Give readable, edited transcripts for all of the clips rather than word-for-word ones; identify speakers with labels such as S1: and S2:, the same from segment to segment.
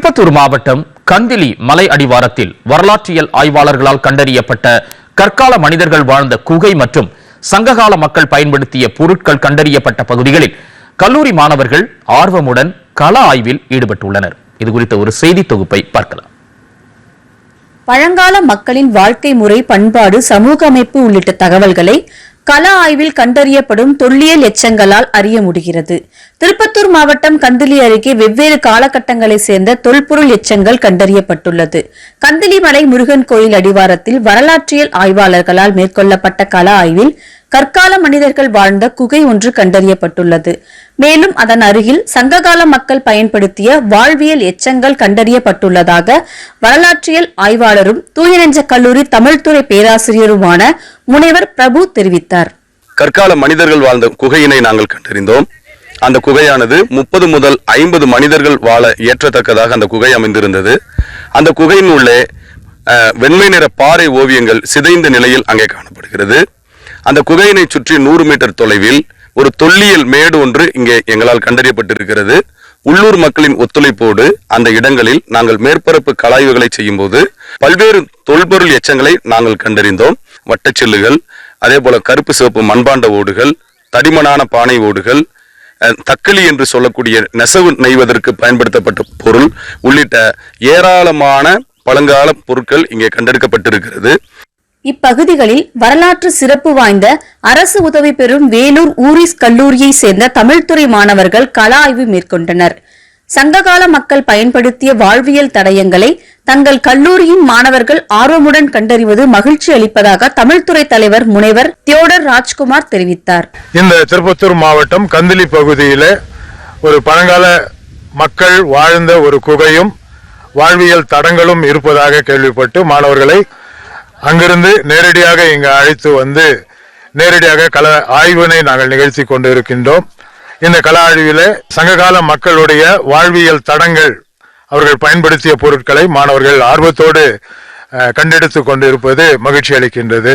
S1: திருப்பத்தூர் மாவட்டம் கந்திலி மலை அடிவாரத்தில் வரலாற்றியல் ஆய்வாளர்களால் கண்டறியப்பட்ட கற்கால மனிதர்கள் வாழ்ந்த குகை மற்றும் சங்ககால மக்கள் பயன்படுத்திய பொருட்கள் கண்டறியப்பட்ட பகுதிகளில் கல்லூரி மாணவர்கள் ஆர்வமுடன் கள ஆய்வில் ஈடுபட்டுள்ளனர். இதுகுறித்த ஒரு செய்தி தொகுப்பை பார்க்கலாம்.
S2: பழங்கால மக்களின் வாழ்க்கை முறை, பண்பாடு, சமூக அமைப்பு உள்ளிட்ட தகவல்களை கள ஆய்வில் கண்டறியப்படும் தொல்லியல் எச்சங்களால் அறிய முடிகிறது. திருப்பத்தூர் மாவட்டம் கந்திலி அருகே வெவ்வேறு காலகட்டங்களை சேர்ந்த தொல்பொருள் எச்சங்கள் கண்டறியப்பட்டுள்ளது. கந்திலி மலை முருகன் கோயில் அடிவாரத்தில் வரலாற்றியல் ஆய்வாளர்களால் மேற்கொள்ளப்பட்ட கள ஆய்வில் கற்கால மனிதர்கள் வாழ்ந்த குகை ஒன்று கண்டறியப்பட்டுள்ளது. மேலும் அதன் அருகில் சங்ககால மக்கள் பயன்படுத்திய வாழ்வியல் எச்சங்கள் கண்டறியப்பட்டுள்ளதாக வரலாற்றியல் ஆய்வாளரும் தூயநெஞ்ச கல்லூரி தமிழ்துறை பேராசிரியருமான முனைவர் பிரபு தெரிவித்தார்.
S3: கற்கால மனிதர்கள் வாழ்ந்த குகையினை நாங்கள் கண்டறிந்தோம். அந்த குகையானது 30 முதல் 50 மனிதர்கள் வாழ ஏற்றத்தக்கதாக அந்த குகை அமைந்திருந்தது. அந்த குகையின் உள்ளே வெண்மை நிற பாறை ஓவியங்கள் சிதைந்த நிலையில் அங்கே காணப்படுகிறது. அந்த குகையினை சுற்றி 100 மீட்டர் தொலைவில் ஒரு தொல்லியல் மேடு ஒன்று இங்கே எங்களால் கண்டறியப்பட்டிருக்கிறது. உள்ளூர் மக்களின் ஒத்துழைப்போடு அந்த இடங்களில் நாங்கள் மேற்பரப்பு கலாய்வுகளை செய்யும் போது பல்வேறு தொல்பொருள் எச்சங்களை நாங்கள் கண்டறிந்தோம். வட்டச்சில்லுகள், அதே போல கருப்பு சிவப்பு மண்பாண்ட ஓடுகள், தடிமனான பானை ஓடுகள், தக்களி என்று சொல்லக்கூடிய நெசவு நெய்வதற்கு பயன்படுத்தப்பட்ட பொருள் உள்ளிட்ட ஏராளமான பழங்கால பொருட்கள் இங்கே கண்டெடுக்கப்பட்டிருக்கிறது.
S2: இப்பகுதிகளில் வரலாற்று சிறப்பு வாய்ந்த அரசு உதவி பெறும் வேலூர் ஊரிஸ் கல்லூரியை சேர்ந்த தமிழ்துறை மாணவர்கள் கள ஆய்வு மேற்கொண்டனர். சங்ககால மக்கள் பயன்படுத்திய வாழ்வியல் தடயங்களை தங்கள் கல்லூரியின் மாணவர்கள் ஆர்வமுடன் கண்டறிவது மகிழ்ச்சி அளிப்பதாக தமிழ்துறை தலைவர் முனைவர் தியோடர் ராஜ்குமார் தெரிவித்தார்.
S4: இந்த திருப்பத்தூர் மாவட்டம் கந்திலி பகுதியில ஒரு பழங்கால மக்கள் வாழ்ந்த ஒரு குகையும் வாழ்வியல் தடங்களும் இருப்பதாக கேள்விப்பட்டு மாணவர்களை அங்கிருந்து நேரடியாக இங்கு அழைத்து வந்து நேரடியாக கள ஆய்வினை நாங்கள் நிகழ்த்தி கொண்டு இருக்கின்றோம். இந்த கள ஆய்விலே சங்ககால மக்களுடைய வாழ்வியல் தடங்கள், அவர்கள் பயன்படுத்திய பொருட்களை மாணவர்கள் ஆர்வத்தோடு கண்டெடுத்து கொண்டிருப்பது மகிழ்ச்சி அளிக்கின்றது.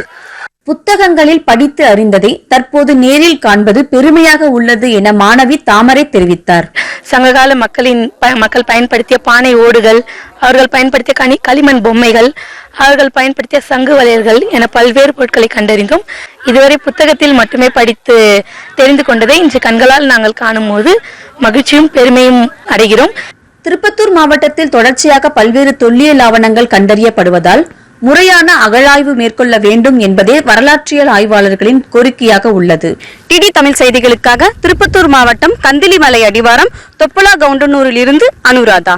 S2: புத்தகங்களில் படித்து அறிந்ததை தற்போது நேரில் காண்பது பெருமையாக உள்ளது என மாணவி தாமரை தெரிவித்தார்.
S5: சங்ககால மக்கள் பயன்படுத்திய பானை ஓடுகள், அவர்கள் பயன்படுத்திய களிமண் பொம்மைகள், அவர்கள் பயன்படுத்திய சங்கு வளையல்கள் என பல்வேறு பொருட்களை கண்டறிந்தோம். இதுவரை புத்தகத்தில் மட்டுமே படித்து தெரிந்து கொண்டதை இன்று கண்களால் நாங்கள் காணும் போது மகிழ்ச்சியும் பெருமையும் அடைகிறோம்.
S2: திருப்பத்தூர் மாவட்டத்தில் தொடர்ச்சியாக பல்வேறு தொல்லியல் ஆவணங்கள் கண்டறியப்படுவதால் முறையான அகழாய்வு மேற்கொள்ள வேண்டும் என்பதே வரலாற்றியல் ஆய்வாளர்களின் கோரிக்கையாக உள்ளது.
S6: டிடி தமிழ் செய்திகளுக்காக திருப்பத்தூர் மாவட்டம் கந்திலி மலை அடிவாரம் தொப்பலா கவுண்டனூரில் இருந்து அனுராதா.